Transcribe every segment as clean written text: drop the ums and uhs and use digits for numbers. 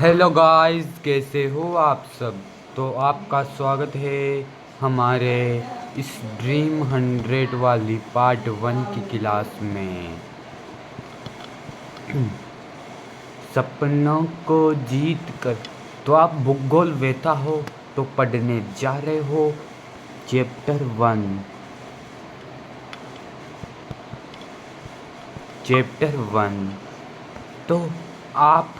Hello guys, कैसे हो आप सब। तो आपका स्वागत है हमारे इस ड्रीम 100 वाली पार्ट 1 की क्लास में। सपनों को जीत कर। तो आप भूगोल वेता हो तो पढ़ने जा रहे हो चैप्टर 1। चैप्टर 1 तो आप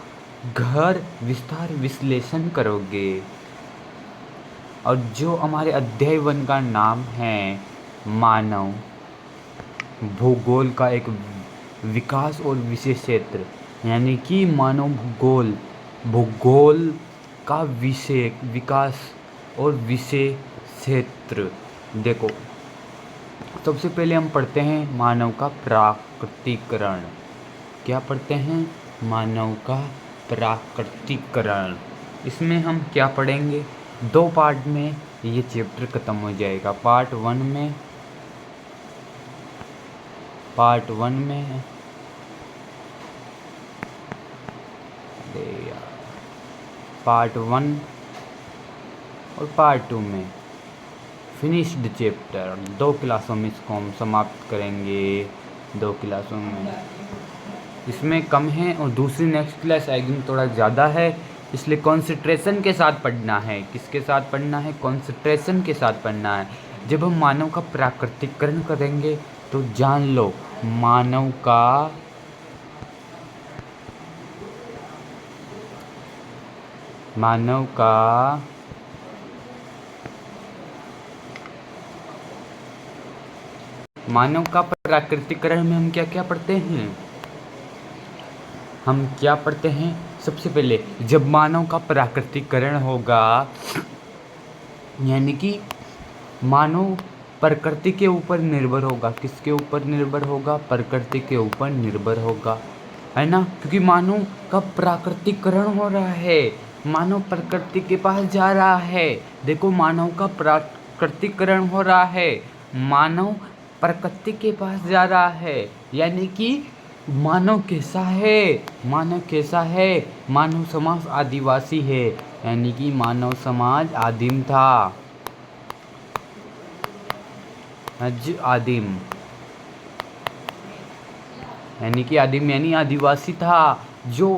घर विस्तार विश्लेषण करोगे, और जो हमारे अध्याय 1 का नाम है मानव भूगोल का एक विकास और विशेष क्षेत्र, यानी कि मानव भूगोल भूगोल का विषय विकास और विशेष क्षेत्र। देखो, सबसे पहले हम पढ़ते हैं मानव का प्राकृतिकरण। क्या पढ़ते हैं? मानव का प्राकृतिकरण। इसमें हम क्या पढ़ेंगे? 2 पार्ट में ये चैप्टर ख़त्म हो जाएगा। पार्ट 1 में पार्ट 1 और पार्ट 2 में फिनिश्ड चैप्टर। 2 क्लासों में इसको हम समाप्त करेंगे। 2 क्लासों में इसमें कम है, और दूसरी नेक्स्ट क्लास आएगी में थोड़ा ज़्यादा है, इसलिए कंसंट्रेशन के साथ पढ़ना है। किसके साथ पढ़ना है? कंसंट्रेशन के साथ पढ़ना है। जब हम मानव का प्राकृतिकरण करेंगे तो जान लो, मानव का प्राकृतिकरण में हम क्या क्या पढ़ते हैं? सबसे पहले, जब मानव का प्राकृतिकरण होगा, यानी कि मानव प्रकृति के ऊपर निर्भर होगा। किसके ऊपर निर्भर होगा? प्रकृति के ऊपर निर्भर होगा, है ना। क्योंकि मानव का प्राकृतिकरण हो रहा है, मानव प्रकृति के पास जा रहा है। देखो, मानव का प्राकृतिकरण हो रहा है, मानव प्रकृति के पास जा रहा है, यानी कि मानव कैसा है? मानव समाज आदिवासी है, यानी कि मानव समाज आदिम था। आदिम यानी कि यानी आदिवासी था, जो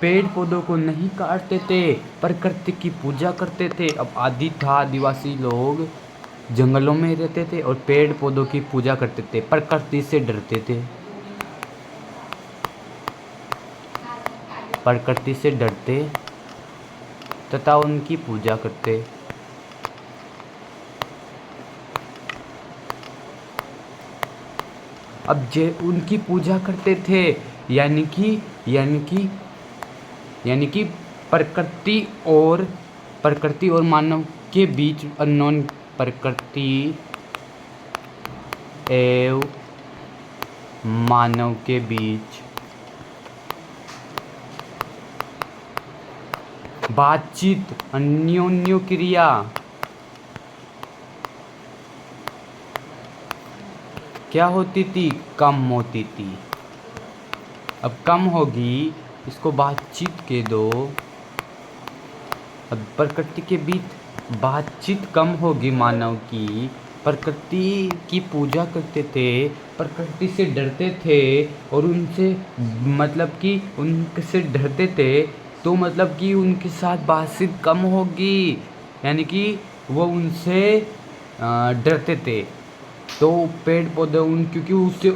पेड़ पौधों को नहीं काटते थे, प्रकृति की पूजा करते थे। अब आदिवासी लोग जंगलों में रहते थे और पेड़ पौधों की पूजा करते थे, प्रकृति से डरते थे। प्रकृति से डरते तथा उनकी पूजा करते। अब जे उनकी पूजा करते थे, यानी कि प्रकृति और मानव के बीच अननोन, प्रकृति एवं मानव के बीच बातचीत, अन्योन्य क्रिया क्या होती थी? कम होती थी। अब कम होगी, इसको बातचीत के दो। अब प्रकृति के बीच बातचीत कम होगी मानव की। प्रकृति की पूजा करते थे, प्रकृति से डरते थे, और उनसे उनसे डरते थे, तो कि उनके साथ बातचीत कम होगी, यानी कि वो उनसे डरते थे। तो पेड़ पौधे क्योंकि उससे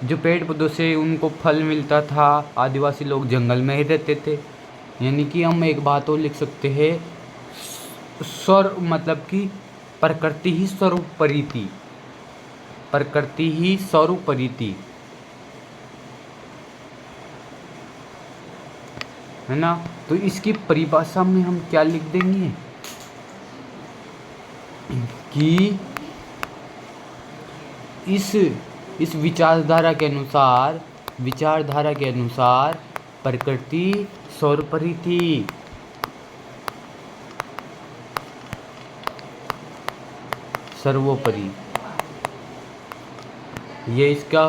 जो पेड़ पौधों से उनको फल मिलता था, आदिवासी लोग जंगल में ही रहते थे। यानी कि हम एक बात और लिख सकते हैं, कि प्रकृति ही सर्वोपरि थी। प्रकृति ही सर्वोपरि थी, है ना। तो इसकी परिभाषा में हम क्या लिख देंगे कि इस विचारधारा के अनुसार प्रकृति सर्वोपरि थी। सर्वोपरि, ये इसका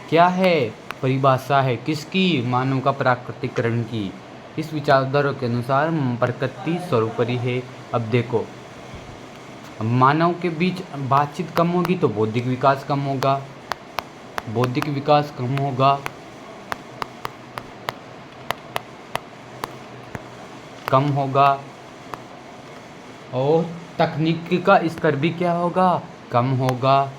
क्या है? परिभाषा है। किसकी? मानव का प्राकृतिकरण की। इस विचारधारा के अनुसार प्रकृति सर्वोपरि है। अब देखो, मानव के बीच बातचीत कम होगी तो बौद्धिक विकास कम होगा, बौद्धिक विकास कम होगा, कम होगा, और तकनीक का स्तर भी क्या होगा, कम होगा।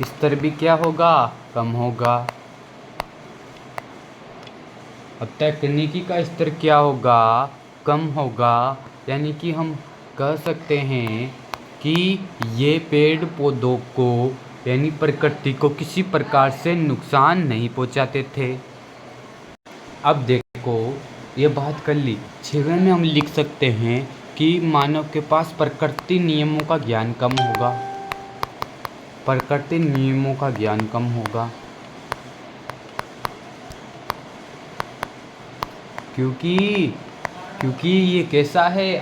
स्तर भी क्या होगा, कम होगा। अब तकनीकी का स्तर क्या होगा, कम होगा। यानी कि हम कह सकते हैं कि ये पेड़ पौधों को यानी प्रकृति को किसी प्रकार से नुकसान नहीं पहुंचाते थे। अब देखो, ये बात कर ली। 6वें में हम लिख सकते हैं कि मानव के पास प्रकृति नियमों का ज्ञान कम होगा, प्रकृति नियमों का ज्ञान कम होगा, क्योंकि ये कैसा है,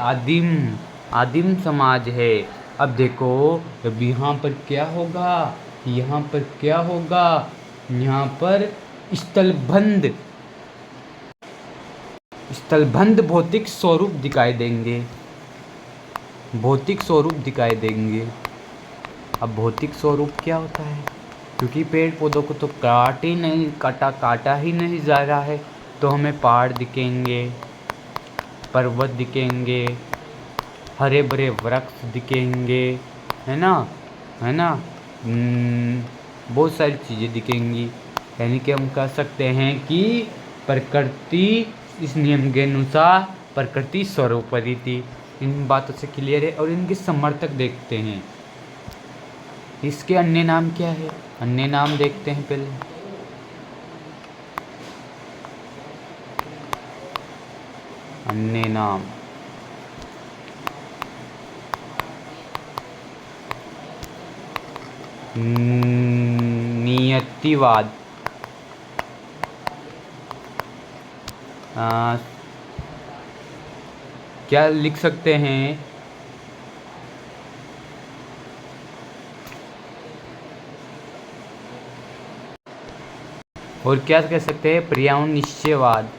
आदिम समाज है। अब देखो, अब यहाँ पर क्या होगा, यहाँ पर क्या होगा, यहाँ पर स्थलबंध भौतिक स्वरूप दिखाई देंगे, भौतिक स्वरूप दिखाई देंगे। अब भौतिक स्वरूप क्या होता है, क्योंकि पेड़ पौधों को तो काटा ही नहीं जा रहा है, तो हमें पहाड़ दिखेंगे, पर्वत दिखेंगे, हरे भरे वृक्ष दिखेंगे, है ना, है ना, बहुत सारी चीज़ें दिखेंगी। यानी कि हम कह सकते हैं कि प्रकृति इस नियम के अनुसार प्रकृति सर्वोपरि थी। इन बातों से क्लियर है। और इनके समर्थक देखते हैं, इसके अन्य नाम क्या है, अन्य नाम देखते हैं पहले। अन्य नाम, नियतिवाद, क्या लिख सकते हैं, और क्या कह सकते हैं, पर्यावरण निश्चयवाद।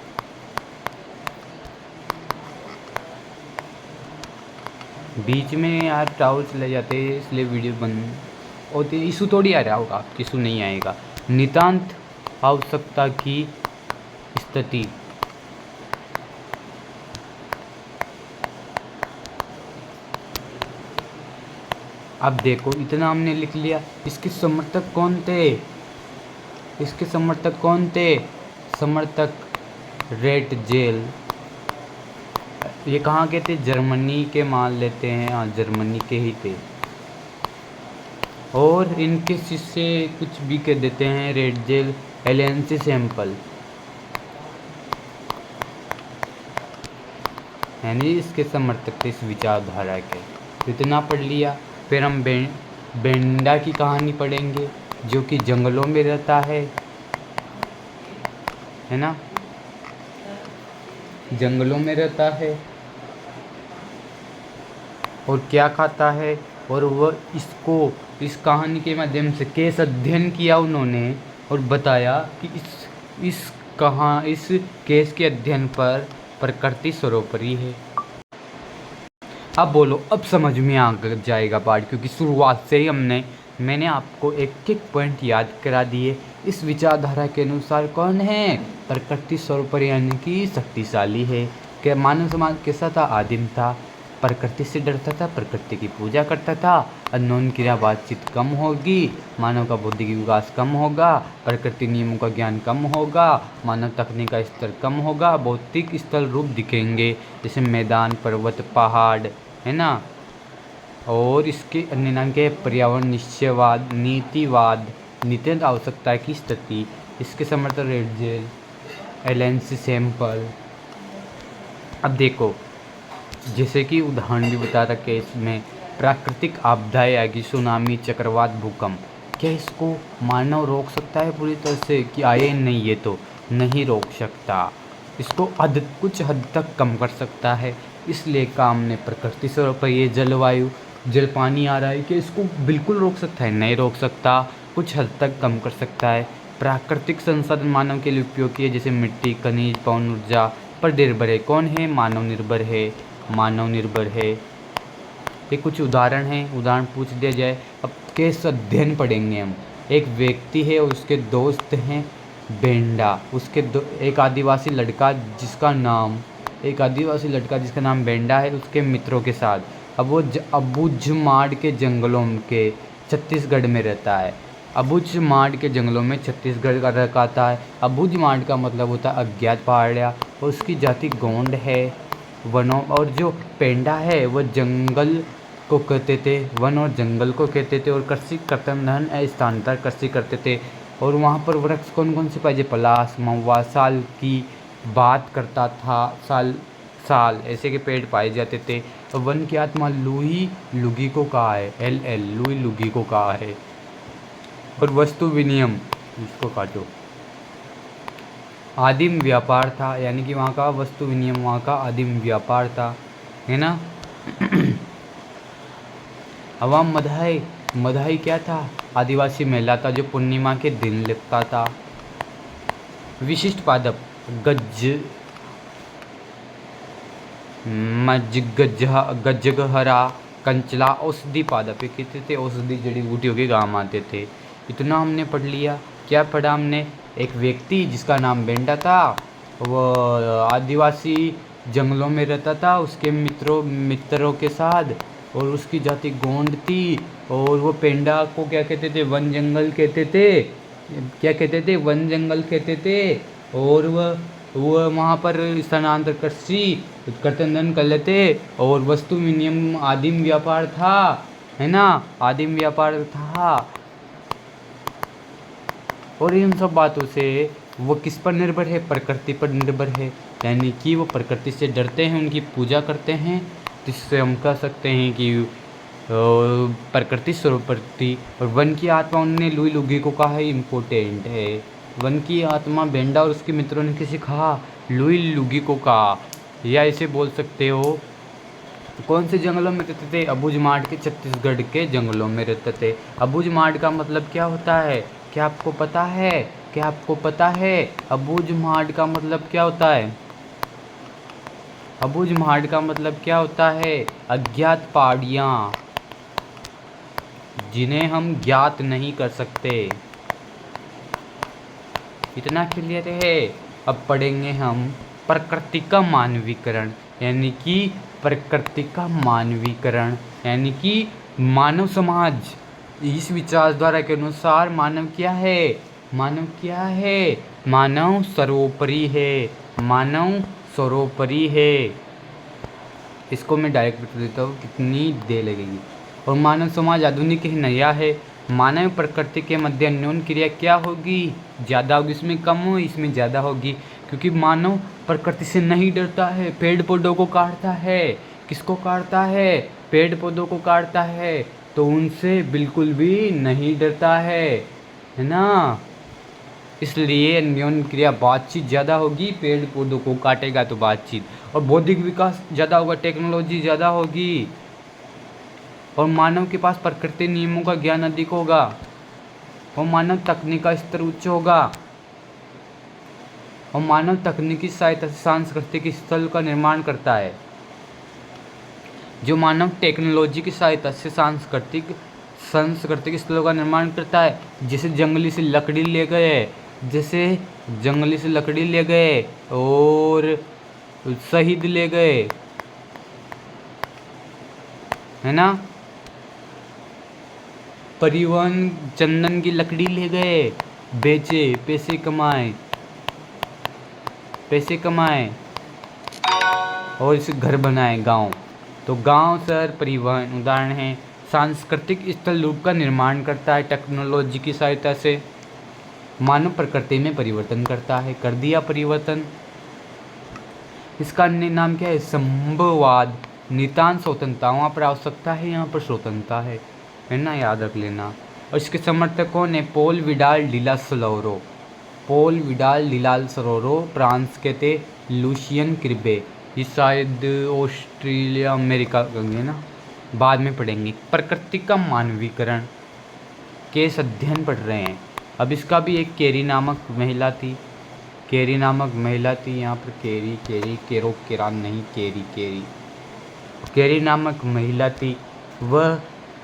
बीच में यार टावर चले जाते हैं, इसलिए वीडियो बंद होती। इशू थोड़ी आ रहा होगा, आपकी इशू नहीं आएगा। नितांत आवश्यकता की स्थिति, अब देखो इतना हमने लिख लिया। इसके समर्थक कौन थे, इसके समर्थक कौन थे, समर्थक रेट जेल। ये कहाँ के थे, जर्मनी के मान लेते हैं, हाँ जर्मनी के ही थे। और इनके शिष्य कुछ भी कह देते हैं, रेड जेल, एलेंसी सैंपल, यानी इसके समर्थक थे इस विचारधारा के। इतना पढ़ लिया। फिर हम बेंडा की कहानी पढ़ेंगे, जो कि जंगलों में रहता है ना, जंगलों में रहता है और क्या खाता है, और वह इस कहानी के माध्यम से केस अध्ययन किया उन्होंने और बताया कि इस केस के अध्ययन पर प्रकृति सर्वोपरि है। अब बोलो, अब समझ में आ जाएगा पाठ, क्योंकि शुरुआत से ही मैंने आपको एक एक पॉइंट याद करा दिए। इस विचारधारा के अनुसार कौन है, प्रकृति सर्वोपरि यानी कि शक्तिशाली है। क्या मानव समाज कैसा था, आदिम था, प्रकृति से डरता था, प्रकृति की पूजा करता था। अननोन क्रिया बातचीत कम होगी, मानव का बौद्धिक विकास कम होगा, प्रकृति नियमों का ज्ञान कम होगा, मानव तकनीक का स्तर कम होगा, भौतिक स्थल रूप दिखेंगे, जैसे मैदान, पर्वत, पहाड़, है ना। और इसके अन्य नाम के पर्यावरण निश्चयवाद, नीतिवाद, नित्यंत आवश्यकता की स्थिति, इसके समर्थक रेड जेल, एलेंसी सैंपल। अब देखो, जैसे कि उदाहरण भी बता रखे इसमें, प्राकृतिक आपदाएं आएगी, सुनामी, चक्रवात, भूकंप, क्या इसको मानव रोक सकता है पूरी तरह से कि आए नहीं, ये तो नहीं रोक सकता। इसको कुछ हद तक कम कर सकता है। इसलिए काम ने प्रकृति से, ये जलवायु, जल पानी आ रहा है, कि इसको बिल्कुल रोक सकता है, नहीं रोक सकता। कुछ हद तक कम कर सकता है। प्राकृतिक संसाधन मानव के लिए उपयोगी है, जैसे मिट्टी, खनिज, पवन ऊर्जा पर निर्भर है। कौन है? मानव निर्भर है, मानव निर्भर है। ये कुछ उदाहरण हैं, उदाहरण पूछ दिया जाए। अब केस अध्ययन पढ़ेंगे हम। एक व्यक्ति है और उसके दोस्त हैं बेंडा, एक आदिवासी लड़का जिसका नाम बेंडा है, उसके मित्रों के साथ अब वो अबूझमाड़ के जंगलों के छत्तीसगढ़ में रहता है। अबूझमाड़ के जंगलों में छत्तीसगढ़ का रहता है। अबूझमाड़ का मतलब होता है अज्ञात पहाड़ियाँ, और उसकी जाति गोंड है। वनों और जो पेंडा है वह जंगल को कहते थे, वन और जंगल को कहते थे, और कृषि कर्तन स्थानांतर कृषि करते थे। और वहाँ पर वृक्ष कौन कौन से पाए जाए? पलाश, महुआ, साल की बात करता था, साल ऐसे के पेड़ पाए जाते थे। और वन की आत्मा लुई लुगी को कहा है, लुई लुगी को कहा है। और वस्तु विनिमय, इसको काटो, आदिम व्यापार था, यानी कि वहाँ का वस्तु विनिमय वहाँ का आदिम व्यापार था, है ना। अवाम मधाई क्या था? आदिवासी मेला था जो पूर्णिमा के दिन लगता था। विशिष्ट पादप गजगहरा, कंचला औषधि पादप, ये कहते थे औषधि जड़ी बूटियों के काम आते थे। इतना हमने पढ़ लिया। क्या पढ़ा हमने? एक व्यक्ति जिसका नाम बेंडा था, वह आदिवासी जंगलों में रहता था उसके मित्रों के साथ, और उसकी जाति गोंड थी। और वो पेंडा को क्या कहते थे? वन जंगल कहते थे। क्या कहते थे? वन जंगल कहते थे। और वह वहाँ पर स्थानांतर कृषि कर्तन कर लेते, और वस्तु विनिमय आदिम व्यापार था, है ना, आदिम व्यापार था। और इन सब बातों से वो किस पर निर्भर है? प्रकृति पर निर्भर है, यानी कि वो प्रकृति से डरते हैं, उनकी पूजा करते हैं, जिससे हम कह सकते हैं कि प्रकृति सर्वोपरि। और वन की आत्मा, उन्होंने लुई लुगी को कहा है इम्पोर्टेंट है। वन की आत्मा बेंडा और उसके मित्रों ने किसी कहा? लुई लुगी को कहा। या इसे बोल सकते हो, कौन से जंगलों में रहते थे? अबूझमाड़ के छत्तीसगढ़ के जंगलों में रहते थे। अबूझमाड़ का मतलब क्या होता है? क्या आपको पता है? क्या आपको पता है अबूझमाड़ का मतलब क्या होता है? अबूझमाड़ का मतलब क्या होता है? अज्ञात पहाड़ियाँ, जिन्हें हम ज्ञात नहीं कर सकते। इतना क्लियर है। अब पढ़ेंगे हम प्रकृति का मानवीकरण, यानी कि प्रकृति का मानवीकरण, यानी कि मानव समाज। इस विचारधारा के अनुसार मानव क्या है? मानव क्या है? मानव सर्वोपरि है, मानव सर्वोपरि है। इसको मैं डायरेक्ट बता देता हूँ, कितनी देर लगेगी। और मानव समाज आधुनिक है, नया है। मानव प्रकृति के मध्य अन्योन क्रिया क्या होगी? ज़्यादा होगी। इसमें कम हो, इसमें ज़्यादा होगी, क्योंकि मानव प्रकृति से नहीं डरता है, पेड़ पौधों को काटता है। किसको काटता है? पेड़ पौधों को काटता है, तो उनसे बिल्कुल भी नहीं डरता है ना। इसलिए अन्योन क्रिया बातचीत ज़्यादा होगी, पेड़ पौधों को काटेगा तो बातचीत। और बौद्धिक विकास ज़्यादा होगा, टेक्नोलॉजी ज़्यादा होगी। और मानव के पास प्रकृति नियमों का ज्ञान अधिक होगा, और मानव तकनीक का स्तर उच्च होगा। और मानव तकनीकी सहायता से सांस्कृतिक स्थल का निर्माण करता है। जो मानव टेक्नोलॉजी की सहायता से सांस्कृतिक स्थलों का निर्माण करता है, जैसे जंगली से लकड़ी ले गए, और शहीद ले गए, है ना। परिवहन, चंदन की लकड़ी ले गए, बेचे, पैसे कमाए और इसे घर बनाए। गांव, तो गांव, शहर, परिवहन उदाहरण हैं। सांस्कृतिक स्थल रूप का निर्माण करता है टेक्नोलॉजी की सहायता से। मानव प्रकृति में परिवर्तन करता है, कर दिया परिवर्तन। इसका अन्य नाम क्या है? संभववाद। नितांत स्वतंत्रता, वहाँ पर आवश्यकता है, यहाँ पर स्वतंत्रता है ना, याद रख लेना। और इसके समर्थक कौन है? पोल विडाल डिलाल सरोरो, फ्रांस के थे। लूशियन क्रिबे, ये शायद ऑस्ट्रेलिया अमेरिका का है ना, बाद में पढ़ेंगे। प्रकृति का मानवीकरण, केस अध्ययन पढ़ रहे हैं। अब इसका भी एक कैरी नामक महिला थी, कैरी नामक महिला थी। यहाँ पर कैरी कैरी केरो केरान नहीं, कैरी कैरी कैरी नामक महिला थी। वह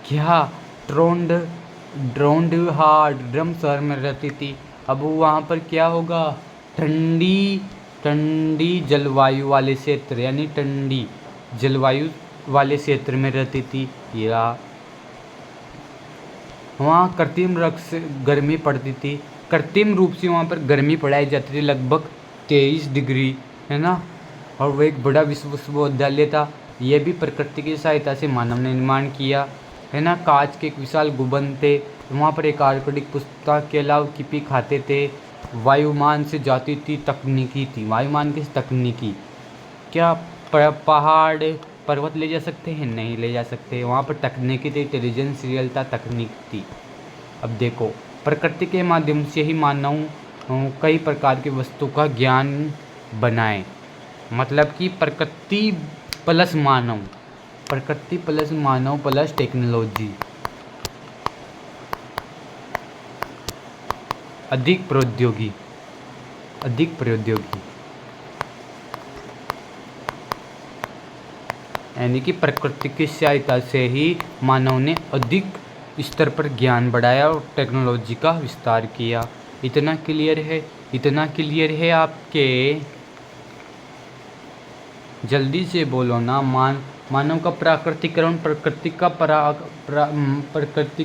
क्या ट्रोंड ड्रोंड ड्रम शहर में रहती थी। अब वहाँ पर क्या होगा, ठंडी ठंडी जलवायु वाले क्षेत्र, यानी ठंडी जलवायु वाले क्षेत्र में रहती थी। या वहाँ कृत्रिम रूप से गर्मी पड़ती थी, कृत्रिम रूप से वहाँ पर गर्मी पड़ाई जाती थी, लगभग 23 डिग्री, है ना। और वो एक बड़ा विश्वविद्यालय था। यह भी प्रकृति की सहायता से मानव ने निर्माण किया, है ना। कांच के एक विशाल गुंबद थे, वहाँ पर एक आर्कटिक पुस्तक के अलावा किपी खाते थे। वायुमान से जाती थी तकनीकी थी, वायुमान की तकनीकी। क्या पहाड़ पर्वत ले जा सकते हैं? नहीं ले जा सकते। वहाँ पर तकनीकी थी, इंटेलिजेंस सीरियल था, तकनीक थी। अब देखो, प्रकृति के माध्यम से ही मानव कई प्रकार की वस्तु का ज्ञान बनाए, मतलब कि प्रकृति प्लस मानव, प्रकृति प्लस मानव प्लस टेक्नोलॉजी, अधिक प्रौद्योगिकी, अधिक प्रौद्योगिकी, यानी कि प्रकृति की सहायता से ही मानव ने अधिक स्तर पर ज्ञान बढ़ाया और टेक्नोलॉजी का विस्तार किया। इतना क्लियर है, इतना क्लियर है आपके? जल्दी से बोलो ना। मानव का प्राकृतिकरण, प्रकृति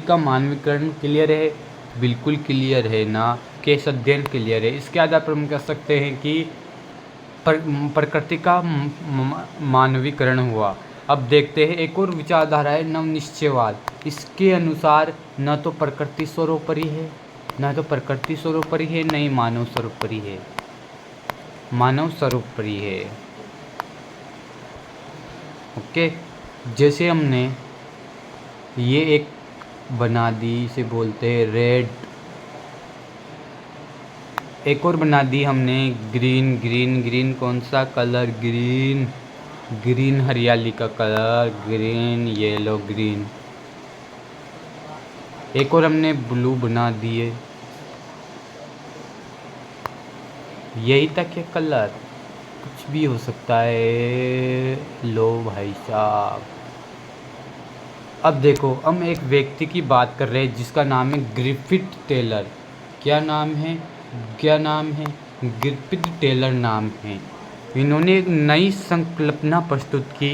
का मानवीकरण क्लियर है? बिल्कुल क्लियर है ना। केस अध्ययन क्लियर है। इसके आधार पर हम कह सकते हैं कि प्रकृति का मानवीकरण हुआ। अब देखते हैं एक और विचारधारा है नवनिश्चयवाद। इसके अनुसार न तो प्रकृति सर्वोपरि है, न तो प्रकृति सर्वोपरि है, नहीं मानव सर्वोपरि है, मानव सर्वोपरि है। ओके, जैसे हमने ये एक बना दी, इसे बोलते हैं रेड। एक और बना दी हमने ग्रीन। ग्रीन ग्रीन कौन सा कलर? ग्रीन, ग्रीन हरियाली का कलर, ग्रीन येलो ग्रीन। एक और हमने ब्लू बना दिए। यही तक है कलर, कुछ भी हो सकता है। लो भाई साहब, अब देखो हम एक व्यक्ति की बात कर रहे हैं जिसका नाम है ग्रिफिथ टेलर। क्या नाम है? क्या नाम है? ग्रिफिथ टेलर नाम है। इन्होंने एक नई संकल्पना प्रस्तुत की,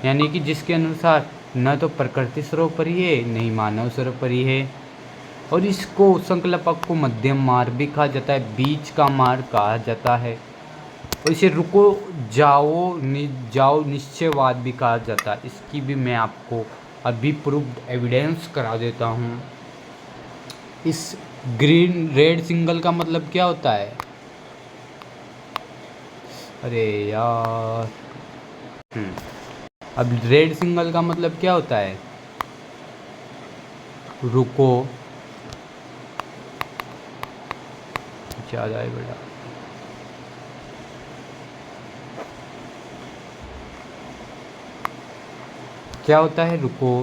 यानी कि जिसके अनुसार न तो प्रकृति सर्वोपरि है, नहीं मानव सर्वोपरि है। और इसको संकल्पक को मध्यम मार्ग भी कहा जाता है, बीच का मार्ग कहा जाता है। और इसे रुको जाओ निश्चयवाद भी कहा जाता है। इसकी भी मैं आपको अभी प्रूफ्ड एविडेंस करा देता हूँ। इस ग्रीन रेड सिंगल का मतलब क्या होता है? अरे यार, अब रेड सिंगल का मतलब क्या होता है? रुको, ज़्यादा है बेटा। क्या होता है? रुको।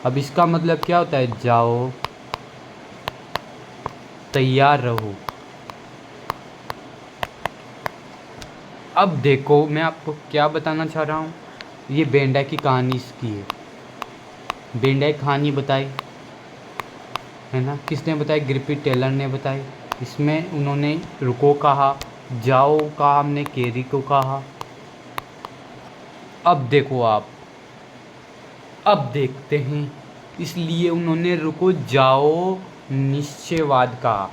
अब इसका मतलब क्या होता है? जाओ, तैयार रहो। अब देखो मैं आपको क्या बताना चाह रहा हूँ। ये बेंडा की कहानी इसकी है। बेंडा की कहानी बताई है ना, किसने बताई? ग्रिफिथ टेलर ने बताई। इसमें उन्होंने रुको कहा, जाओ कहा, हमने कैरी को कहा। अब देखो आप, अब देखते हैं। इसलिए उन्होंने रुको जाओ निश्चयवाद कहा।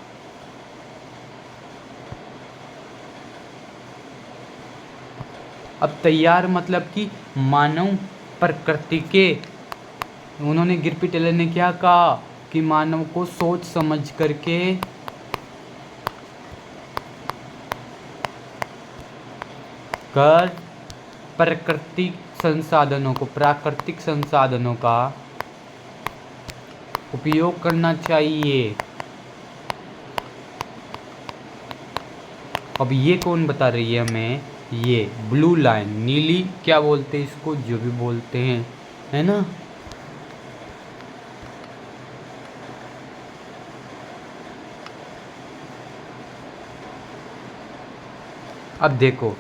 अब तैयार मतलब कि मानव प्रकृति के, उन्होंने ग्रिफिथ टेलर ने क्या कहा कि मानव को सोच समझ करके प्राकृतिक संसाधनों का उपयोग करना चाहिए। अब ये कौन बता रही है हमें? ये ब्लू लाइन, नीली क्या बोलते हैं इसको, जो भी बोलते हैं, है ना। अब देखो,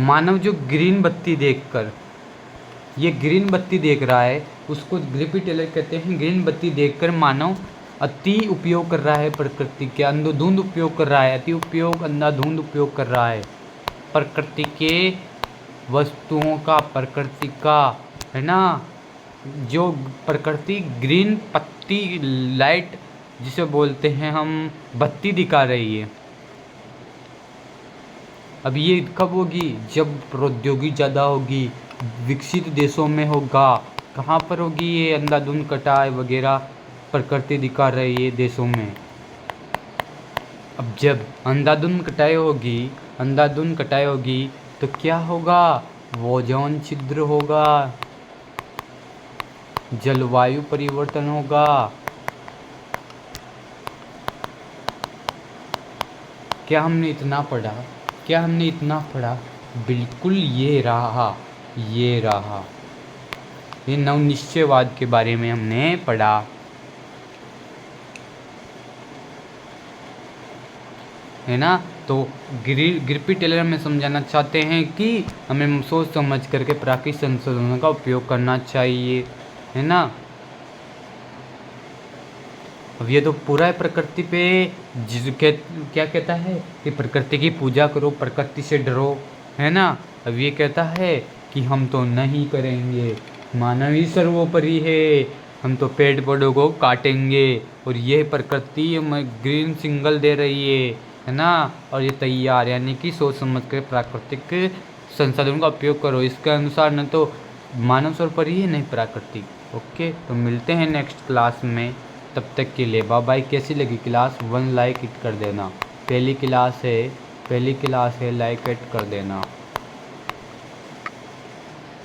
मानव जो ग्रीन बत्ती देखकर, ये ग्रीन बत्ती देख रहा है, उसको ग्रिफिथ टेलर कहते हैं। ग्रीन बत्ती देखकर मानव अति उपयोग कर रहा है प्रकृति के, अंधाधुंध उपयोग कर रहा है, अति उपयोग अंधाधुंध उपयोग कर रहा है प्रकृति के वस्तुओं का, प्रकृति का, है ना। जो प्रकृति ग्रीन पत्ती लाइट जिसे बोलते हैं हम, बत्ती दिखा रही है। अब ये कब होगी? जब प्रौद्योगिकी ज़्यादा होगी, विकसित देशों में होगा। कहाँ पर होगी ये अंधाधुंध कटाई वगैरह प्रकृति दिखा रही है देशों में। अब जब अंधाधुंध कटाई होगी, अंधाधुंध कटाई होगी तो क्या होगा? ओजोन छिद्र होगा, जलवायु परिवर्तन होगा। क्या हमने इतना पढ़ा? क्या हमने इतना पढ़ा? बिल्कुल ये रहा, ये रहा, ये नवनिश्चयवाद के बारे में हमने पढ़ा, है ना। तो ग्रिफिथ टेलर हमें समझाना चाहते हैं कि हमें सोच समझ करके प्राकृतिक संसाधनों का उपयोग करना चाहिए, है ना। अब ये तो पूरा है प्रकृति पे, क्या कहता है कि प्रकृति की पूजा करो, प्रकृति से डरो, है ना। अब ये कहता है कि हम तो नहीं करेंगे, मानव ही सर्वोपरि है, हम तो पेड़ पौधों को काटेंगे, और ये प्रकृति हमें ग्रीन सिग्नल दे रही है ना। और ये तैयार, यानी कि सोच समझ कर प्राकृतिक संसाधनों का उपयोग करो। इसके अनुसार न तो मानव सर्वोपरि है, नहीं प्राकृतिक। ओके, तो मिलते हैं नेक्स्ट क्लास में, तब तक के लिए बाय बाय। कैसी लगी क्लास? 1 लाइक इट कर देना। पहली क्लास है, लाइक इट कर देना।